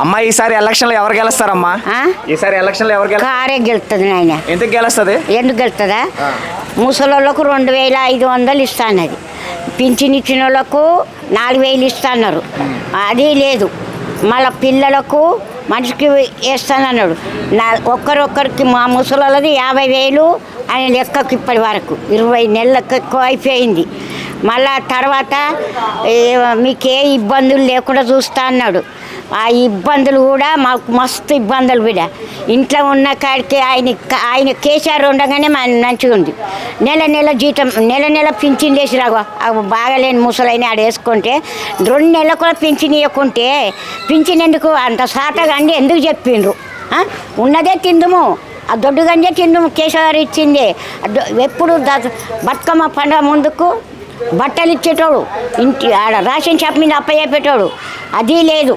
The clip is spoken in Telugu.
అమ్మా ఈసారి ఎలక్షన్లో ఎవరు గెలుస్తారమ్మా? ఈసారి ఎలక్షన్లో ఎవరు గెలుస్తారు? కారే గెలుస్తుంది నాయన. ఎందుకు గెలుస్తుంది? ఎందుకు గెలుతుందా? ముసలోళ్ళకు 2500 ఇస్తాన్నది, పింఛన్ ఇచ్చిన వాళ్ళకు 4000 ఇస్తాన్నారు, అది లేదు. మళ్ళీ పిల్లలకు మనిషికి వేస్తానన్నాడు. ఒక్కరొక్కరికి మా ముసలోళ్ళది 50,000 అని లెక్కకు ఇప్పటి వరకు 20 నెలలకు ఎక్కువ అయిపోయింది. మళ్ళా తర్వాత మీకే ఇబ్బందులు లేకుండా చూస్తా అన్నాడు. ఆ ఇబ్బందులు కూడా మాకు మస్తు ఇబ్బందులు బిడ్డ. ఇంట్లో ఉన్న కాడికి ఆయన కేసీఆర్ ఉండగానే మంచిగా ఉంది. నెల జీతం నెల పింఛన్ చేసిరాగో బాగాలేని ముసలైన ఆడ వేసుకుంటే 2 నెలలు కూడా పింఛన్ ఇవ్వకుంటే పింఛన్ ఎందుకు అంత సాటగా అండి ఎందుకు చెప్పిండ్రు? ఉన్నదే తిందుము, ఆ దొడ్డు గంజే తిందుము. కేసీఆర్ ఇచ్చిందే ఎప్పుడు బతుకమ్మ పండుగ ముందుకు బట్టలు ఇచ్చేటోడు, ఇంటి ఆడ రేషన్ షాప్ మీద అప్పయ్యేటోడు, అది లేదు.